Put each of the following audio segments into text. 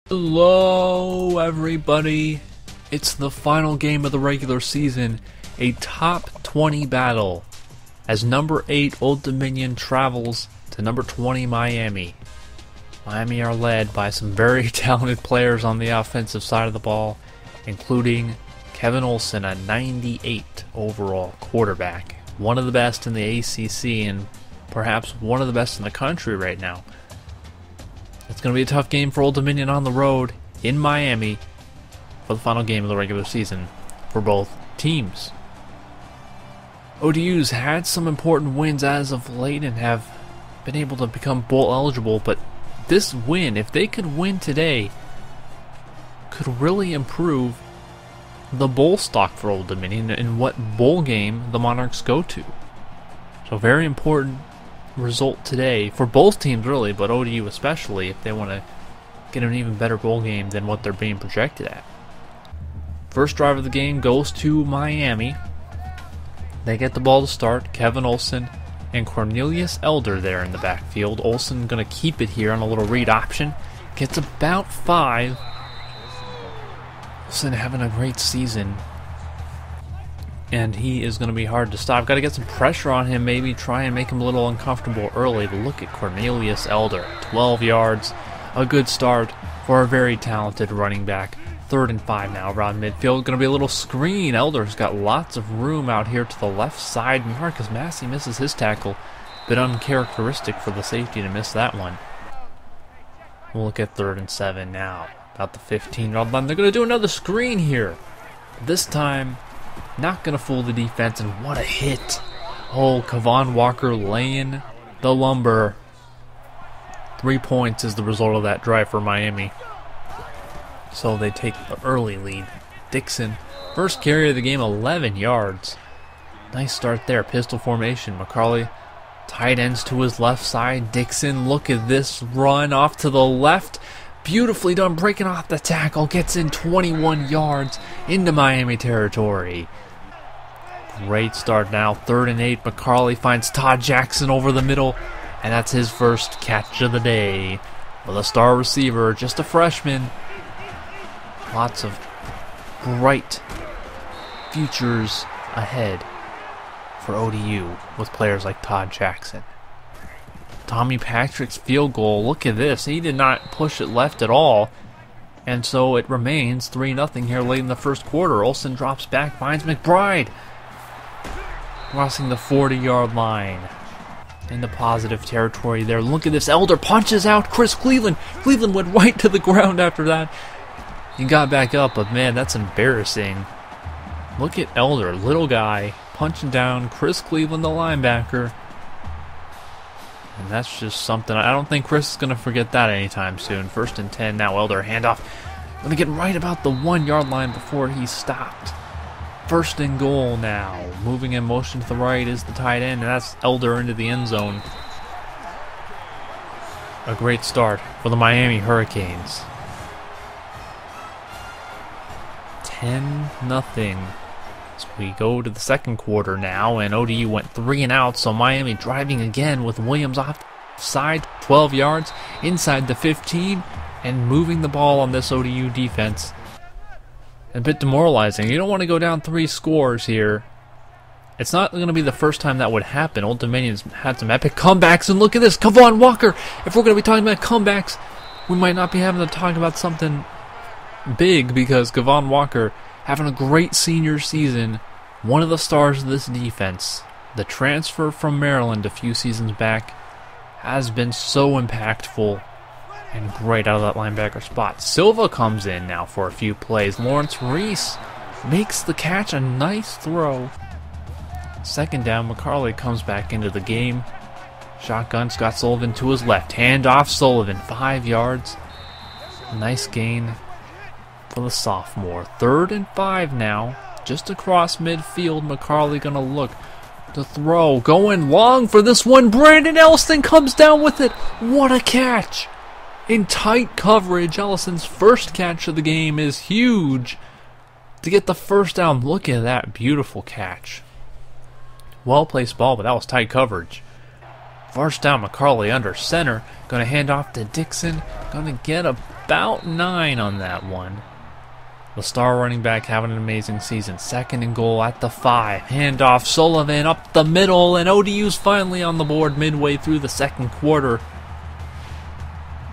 Hello everybody, it's the final game of the regular season, a top 20 battle, as number 8 Old Dominion travels to number 20 Miami. Miami are led by some very talented players on the offensive side of the ball, including Kevin Olson, a 98 overall quarterback, one of the best in the ACC and perhaps one of the best in the country right now. It's going to be a tough game for Old Dominion on the road in Miami for the final game of the regular season for both teams. ODU's had some important wins as of late and have been able to become bowl eligible, but this win, if they could win today, could really improve the bowl stock for Old Dominion and what bowl game the Monarchs go to. So very important result today for both teams really, but ODU especially, if they want to get an even better bowl game than what they're being projected at. First drive of the game goes to Miami. They get the ball to start. Kevin Olson and Cornelius Elder there in the backfield. Olson going to keep it here on a little read option. Gets about 5. Olson having a great season, and he is going to be hard to stop. Got to get some pressure on him, maybe try and make him a little uncomfortable early. But look at Cornelius Elder, 12 yards, a good start for a very talented running back. 3rd and 5 now around midfield. Going to be a little screen. Elder's got lots of room out here to the left side. Marcus Massey misses his tackle. Bit uncharacteristic for the safety to miss that one. We'll look at 3rd and 7 now. About the 15-yard line. They're going to do another screen here. This time, not going to fool the defense, and what a hit. Oh, Kevon Walker laying the lumber. 3 points is the result of that drive for Miami. So they take the early lead. Dixon, first carry of the game, 11 yards. Nice start there. Pistol formation. McCarley, tight ends to his left side. Dixon, look at this run off to the left. Beautifully done, breaking off the tackle. Gets in 21 yards into Miami territory. Great start now. 3rd and 8. McCarley finds Todd Jackson over the middle, and that's his first catch of the day. With a star receiver, just a freshman. Lots of bright futures ahead for ODU with players like Todd Jackson. Tommy Patrick's field goal, look at this. He did not push it left at all. And so it remains 3-0 here late in the first quarter. Olson drops back, finds McBride. Crossing the 40-yard line. Into positive territory there. Look at this. Elder punches out Chris Cleveland. Cleveland went right to the ground after that. He got back up, but man, that's embarrassing. Look at Elder, little guy, punching down Chris Cleveland, the linebacker. And that's just something. I don't think Chris is going to forget that anytime soon. 1st and 10 now. Elder handoff. Going to get right about the 1-yard line before he's stopped. 1st and goal now. Moving in motion to the right is the tight end, and that's Elder into the end zone. A great start for the Miami Hurricanes. 10-0. So we go to the second quarter now, and ODU went 3 and out, so Miami driving again with Williams offside, 12 yards, inside the 15, and moving the ball on this ODU defense. A bit demoralizing. You don't want to go down 3 scores here. It's not going to be the first time that would happen. Old Dominion's had some epic comebacks, and look at this, Kevon Walker. If we're going to be talking about comebacks, we might not be having to talk about something big, because Kevon Walker having a great senior season, one of the stars of this defense. The transfer from Maryland a few seasons back has been so impactful and great out of that linebacker spot. Silva comes in now for a few plays. Lawrence Reese makes the catch, a nice throw. 2nd down, McCarley comes back into the game. Shotgun, Scott Sullivan to his left. Hand off Sullivan, 5 yards. Nice gain for the sophomore. 3rd and 5 now. Just across midfield. McCarley gonna look to throw. Going long for this one. Brandon Ellison comes down with it. What a catch! In tight coverage. Ellison's first catch of the game is huge to get the first down. Look at that beautiful catch. Well placed ball, but that was tight coverage. First down, McCarley under center. Going to hand off to Dixon. Going to get about 9 on that one. The star running back having an amazing season. 2nd and goal at the 5. Handoff, Sullivan up the middle, and ODU's finally on the board midway through the second quarter.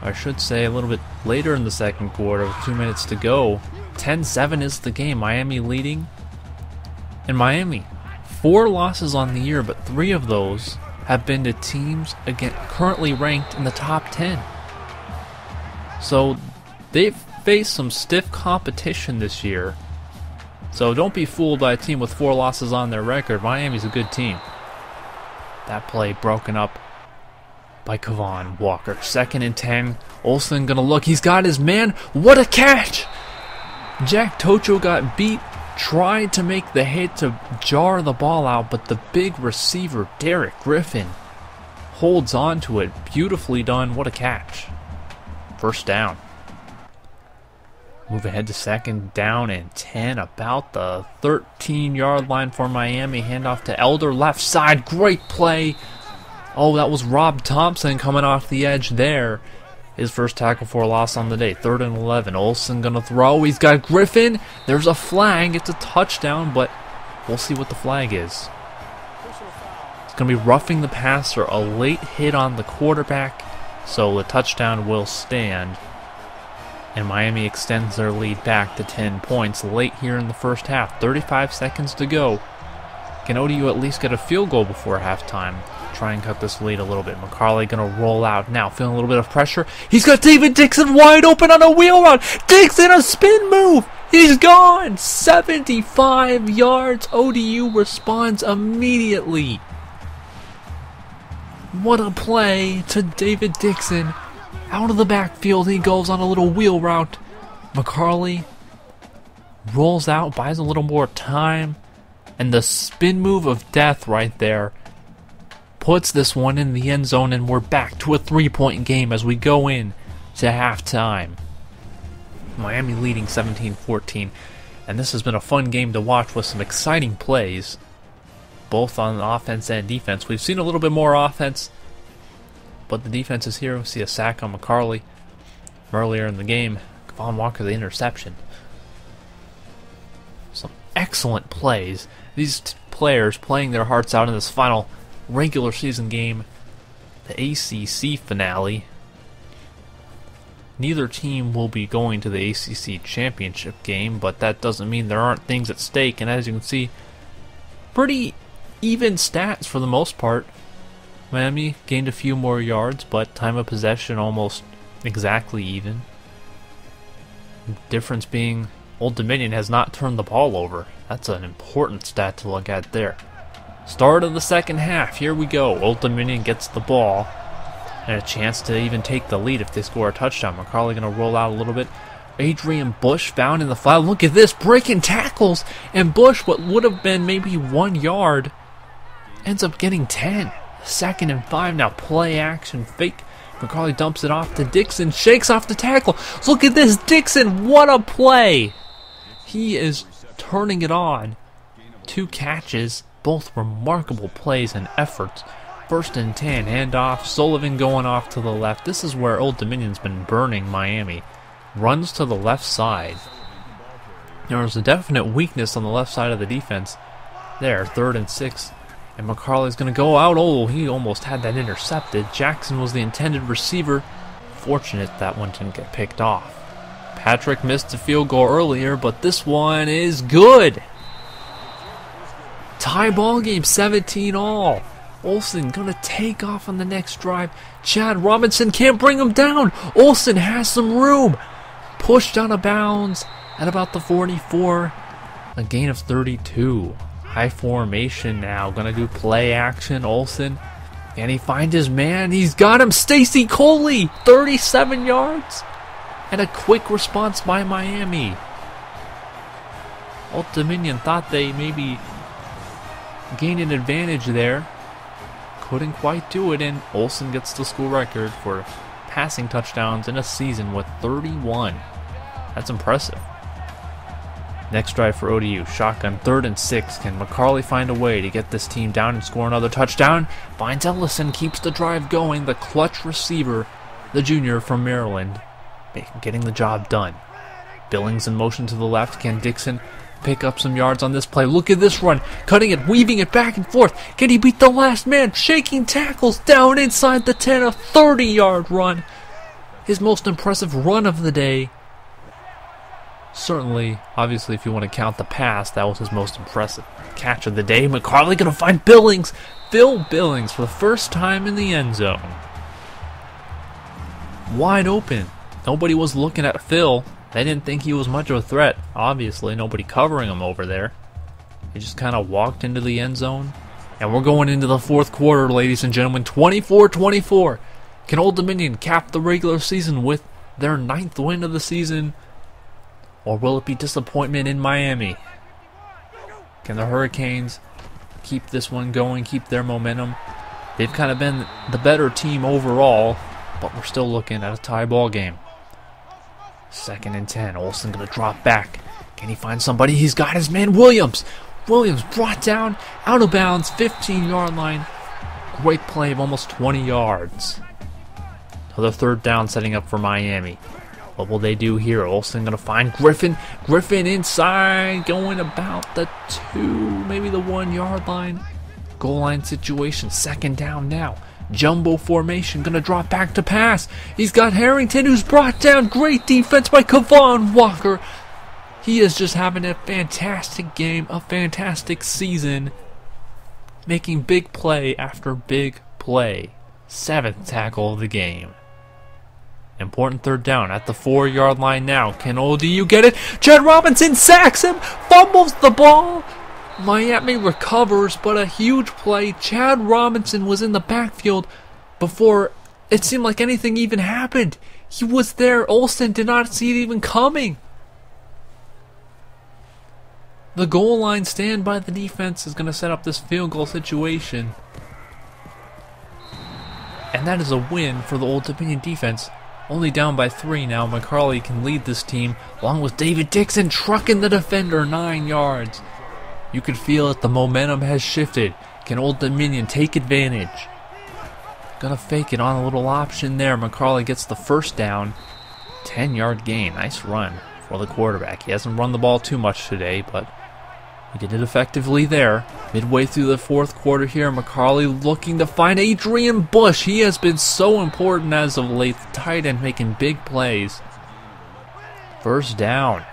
I should say a little bit later in the second quarter with 2 minutes to go. 10-7 is the game. Miami leading. And Miami, 4 losses on the year, but 3 of those have been to teams again currently ranked in the top 10. So they've faced some stiff competition this year. So don't be fooled by a team with 4 losses on their record. Miami's a good team. That play broken up by Kevon Walker. 2nd and 10. Olsen gonna look. He's got his man. What a catch! Jack Tocho got beat. Tried to make the hit to jar the ball out, but the big receiver, Derek Griffin, holds on to it. Beautifully done. What a catch. First down. Move ahead to 2nd down and 10. About the 13-yard line for Miami. Handoff to Elder, left side. Great play. Oh, that was Rob Thompson coming off the edge there. His first tackle for a loss on the day. 3rd and 11. Olsen gonna throw. He's got Griffin. There's a flag. It's a touchdown, but we'll see what the flag is. It's gonna be roughing the passer. A late hit on the quarterback, so the touchdown will stand. And Miami extends their lead back to 10 points late here in the first half. 35 seconds to go. Can ODU at least get a field goal before halftime? Try and cut this lead a little bit. McCarley gonna roll out now, feeling a little bit of pressure. He's got David Dixon wide open on a wheel route. Dixon, a spin move. He's gone. 75 yards. ODU responds immediately. What a play to David Dixon. Out of the backfield, he goes on a little wheel route. McCarley rolls out, buys a little more time, and the spin move of death right there puts this one in the end zone, and we're back to a 3-point game as we go in to halftime. Miami leading 17-14, and this has been a fun game to watch with some exciting plays, both on offense and defense. We've seen a little bit more offense, but the defense is here. We see a sack on McCarley earlier in the game. Kevon Walker, the interception. Some excellent plays. These players playing their hearts out in this final regular season game, the ACC finale. Neither team will be going to the ACC championship game, but that doesn't mean there aren't things at stake. And as you can see, pretty even stats for the most part. Miami gained a few more yards, but time of possession almost exactly even. Difference being Old Dominion has not turned the ball over. That's an important stat to look at there. Start of the second half. Here we go. Old Dominion gets the ball and a chance to even take the lead if they score a touchdown. McCarley going to roll out a little bit. Adrian Bush found in the flat. Look at this. Breaking tackles. And Bush, what would have been maybe 1 yard, ends up getting 10. 2nd and 5 now. Play action. Fake. McCarley dumps it off to Dixon. Shakes off the tackle. Look at this. Dixon. What a play. He is turning it on. 2 catches. Both remarkable plays and efforts. 1st and 10, handoff. Sullivan going off to the left. This is where Old Dominion's been burning Miami. Runs to the left side. There was a definite weakness on the left side of the defense. There, 3rd and 6. And McCarley's going to go out. Oh, he almost had that intercepted. Jackson was the intended receiver. Fortunate that one didn't get picked off. Patrick missed a field goal earlier, but this one is good. Tie ball game, 17-all. Olsen gonna take off on the next drive. Chad Robinson can't bring him down. Olsen has some room. Pushed out of bounds at about the 44. A gain of 32. High formation now. Gonna do play action. Olsen. Can he find his man? He's got him. Stacy Coley. 37 yards. And a quick response by Miami. Old Dominion thought they maybe gained an advantage there. Couldn't quite do it, and Olsen gets the school record for passing touchdowns in a season with 31. That's impressive. Next drive for ODU, shotgun, 3rd and 6. Can McCarley find a way to get this team down and score another touchdown? Finds Ellison, keeps the drive going. The clutch receiver, the junior from Maryland, getting the job done. Billings in motion to the left. Can Dixon pick up some yards on this play? Look at this run, cutting it, weaving it back and forth. Can he beat the last man? Shaking tackles down inside the 10, a 30-yard run. His most impressive run of the day. Certainly, obviously, if you want to count the pass, that was his most impressive catch of the day. McCarley going to find Billings. Phil Billings for the first time in the end zone. Wide open. Nobody was looking at Phil. They didn't think he was much of a threat. Obviously, nobody covering him over there. He just kind of walked into the end zone. And we're going into the 4th quarter, ladies and gentlemen. 24-24. Can Old Dominion cap the regular season with their 9th win of the season? Or will it be disappointment in Miami? Can the Hurricanes keep this one going, keep their momentum? They've kind of been the better team overall, but we're still looking at a tie ball game. 2nd and 10. Olsen going to drop back. Can he find somebody? He's got his man Williams. Williams brought down, out of bounds, 15-yard line. Great play of almost 20 yards. Another 3rd down setting up for Miami. What will they do here? Olsen going to find Griffin. Griffin inside, going about the 2, maybe the 1-yard line. Goal line situation, 2nd down now. Jumbo formation, going to drop back to pass. He's got Harrington, who's brought down. Great defense by Kavon Walker. He is just having a fantastic game, a fantastic season. Making big play after big play. 7th tackle of the game. Important 3rd down at the 4-yard line now. Can ODU get it? Chad Robinson sacks him, fumbles the ball. Miami recovers, but a huge play. Chad Robinson was in the backfield before it seemed like anything even happened. He was there. Olsen did not see it even coming. The goal line stand by the defense is going to set up this field goal situation. And that is a win for the Old Dominion defense. Only down by 3 now. McCarley can lead this team, along with David Dixon trucking the defender 9 yards. You could feel it. The momentum has shifted. Can Old Dominion take advantage? Gonna fake it on a little option there. McCarley gets the 1st down. 10-yard gain. Nice run for the quarterback. He hasn't run the ball too much today, but he did it effectively there. Midway through the 4th quarter here, McCarley looking to find Adrian Bush. He has been so important as of late. The tight end making big plays. 1st down.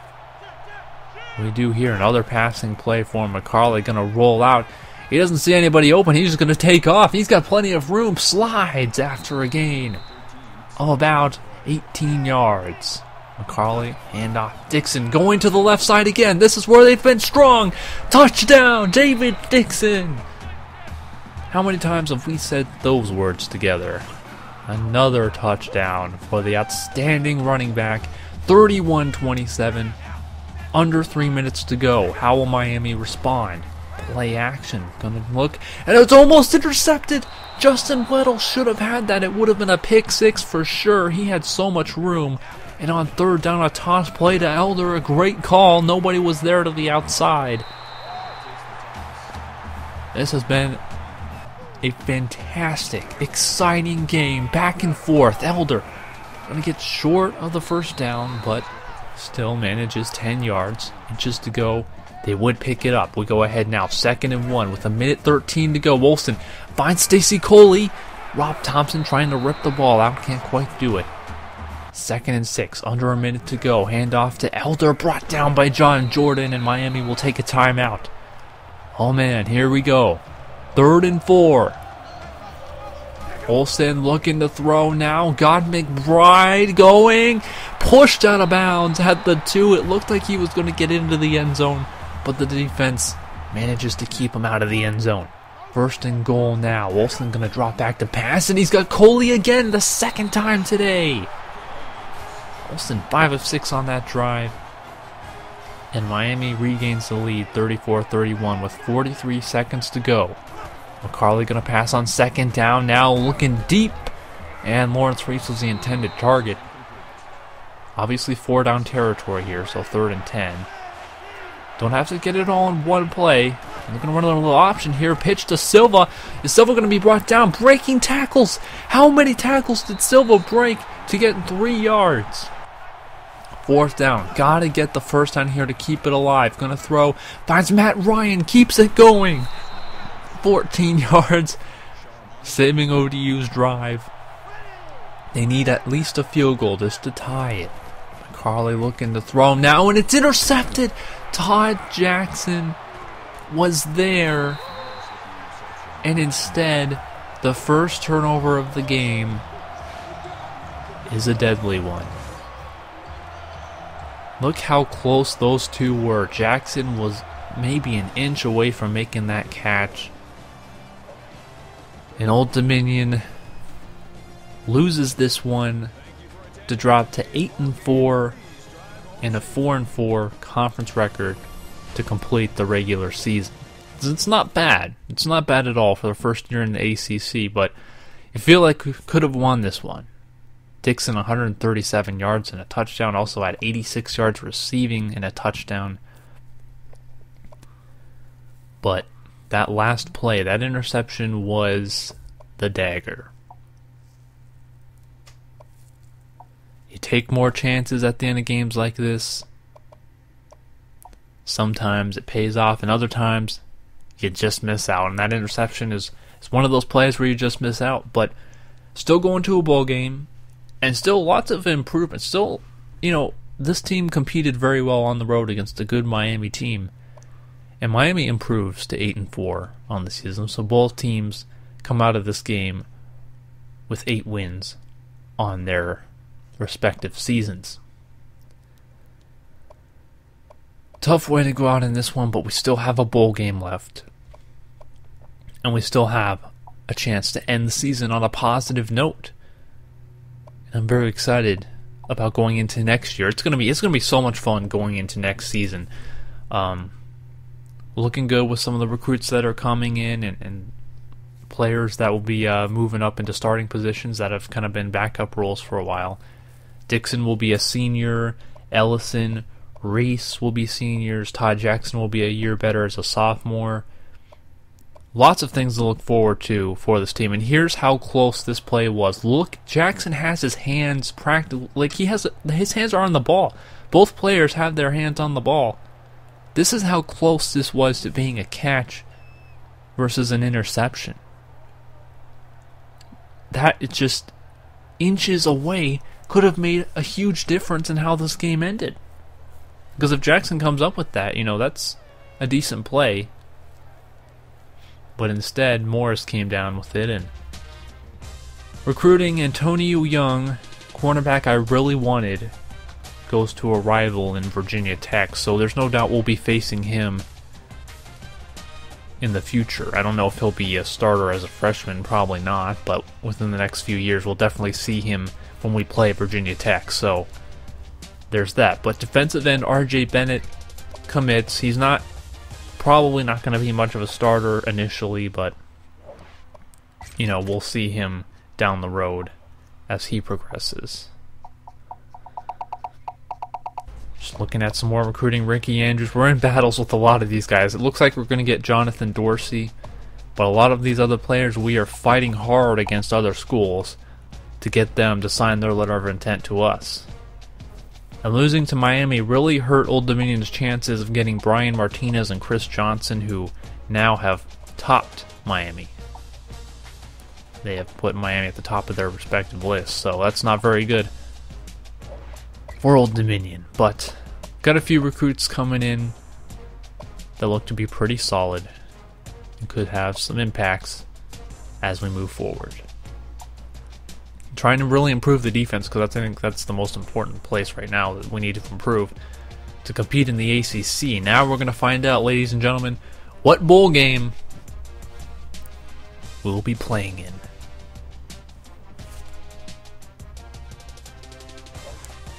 We do here another passing play for McCarley. Going to roll out. He doesn't see anybody open. He's just going to take off. He's got plenty of room. Slides after a gain of about 18 yards. McCarley, handoff. Dixon going to the left side again. This is where they've been strong. Touchdown, David Dixon. How many times have we said those words together? Another touchdown for the outstanding running back. 31-27. Under 3 minutes to go. How will Miami respond? Play action. Gonna look. And it's almost intercepted. Justin Weddle should have had that. It would have been a pick 6 for sure. He had so much room. And on 3rd down, a toss play to Elder. A great call. Nobody was there to the outside. This has been a fantastic, exciting game. Back and forth. Elder going to get short of the 1st down, but still manages 10 yards. Inches to go. They would pick it up. We go ahead now. 2nd and 1 with 1:13 to go. Wolfson finds Stacy Coley. Rob Thompson trying to rip the ball out. Can't quite do it. 2nd and 6, under a minute to go. Handoff to Elder, brought down by John Jordan, and Miami will take a timeout. Oh man, here we go. 3rd and 4. Olsen looking to throw now. Got McBride going. Pushed out of bounds at the 2. It looked like he was going to get into the end zone, but the defense manages to keep him out of the end zone. 1st and goal now. Olsen going to drop back to pass, and he's got Coley again, the 2nd time today. Olsen 5 of 6 on that drive. And Miami regains the lead 34-31 with 43 seconds to go. McCarley going to pass on 2nd down now, looking deep. And Lawrence Reese was the intended target. Obviously 4 down territory here, so 3rd and 10. Don't have to get it all in one play. I'm going to run a little option here. Pitch to Silva. Is Silva going to be brought down? Breaking tackles. How many tackles did Silva break to get 3 yards? 4th down. Got to get the first down here to keep it alive. Going to throw. Finds Matt Ryan. Keeps it going. 14 yards. Saving ODU's drive. They need at least a field goal just to tie it. McCarley looking to throw now, and it's intercepted. Todd Jackson was there, and instead the first turnover of the game is a deadly one. Look how close those two were. Jackson was maybe an inch away from making that catch, and Old Dominion loses this one to drop to 8-4 and a 4-4 conference record to complete the regular season. It's not bad. It's not bad at all for the first year in the ACC, but I feel like we could have won this one. Dixon 137 yards and a touchdown, also had 86 yards receiving and a touchdown. But that last play, that interception was the dagger. You take more chances at the end of games like this. Sometimes it pays off, and other times you just miss out. And that interception is one of those plays where you just miss out. But still going to a bowl game, and still lots of improvement. Still, this team competed very well on the road against a good Miami team. And Miami improves to 8-4 on the season. So both teams come out of this game with 8 wins on their respective seasons. Tough way to go out in this one, but we still have a bowl game left. And we still have a chance to end the season on a positive note. And I'm very excited about going into next year. It's gonna be so much fun going into next season. Looking good with some of the recruits that are coming in and players that will be moving up into starting positions that have kind of been backup roles for a while. Dixon will be a senior. Ellison, Reese will be seniors. Todd Jackson will be a year better as a sophomore. Lots of things to look forward to for this team. And here's how close this play was. Look, Jackson has his hands his hands are on the ball. Both players have their hands on the ball. This is how close this was to being a catch versus an interception. That it's just inches away could have made a huge difference in how this game ended. Because if Jackson comes up with that, that's a decent play. But instead, Morris came down with it. And recruiting Antonio Young, cornerback I really wanted, goes to a rival in Virginia Tech. So there's no doubt we'll be facing him in the future. I don't know if he'll be a starter as a freshman, probably not. But within the next few years, we'll definitely see him when we play Virginia Tech. So there's that. But defensive end RJ Bennett commits. He's probably not going to be much of a starter initially, but we'll see him down the road as he progresses. Just looking at some more recruiting. Ricky Andrews. We're in battles with a lot of these guys. It looks like we're going to get Jonathan Dorsey, but a lot of these other players, we are fighting hard against other schools to get them to sign their letter of intent to us. And losing to Miami really hurt Old Dominion's chances of getting Brian Martinez and Chris Johnson, who now have topped Miami. They have put Miami at the top of their respective lists, so that's not very good for Old Dominion. But got a few recruits coming in that look to be pretty solid and could have some impacts as we move forward. Trying to really improve the defense, because I think that's the most important place right now that we need to improve to compete in the ACC. Now we're going to find out, ladies and gentlemen, what bowl game we'll be playing in.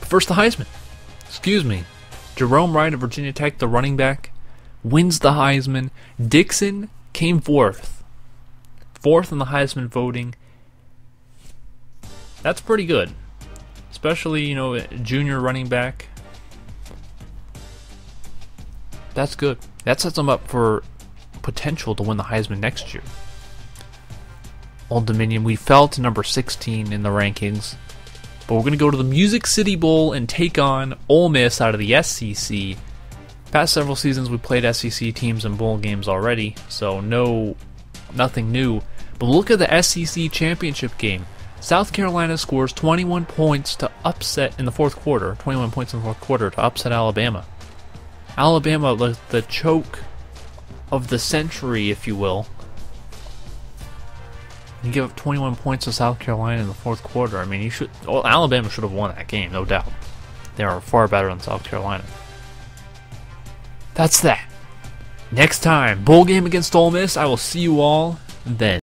First, the Heisman. Jerome Wright of Virginia Tech, the running back, wins the Heisman. Dixon came fourth in the Heisman voting. That's pretty good, especially, junior running back. That's good. That sets them up for potential to win the Heisman next year. Old Dominion, we fell to number 16 in the rankings, but we're going to go to the Music City Bowl and take on Ole Miss out of the SEC. Past several seasons we played SEC teams in bowl games already, so nothing new. But look at the SEC championship game. South Carolina scores 21 points to upset in the fourth quarter. 21 points in the fourth quarter to upset Alabama. Alabama, the choke of the century, if you will. You give up 21 points to South Carolina in the fourth quarter. I mean, Alabama should have won that game, no doubt. They are far better than South Carolina. That's that. Next time, bowl game against Ole Miss. I will see you all then.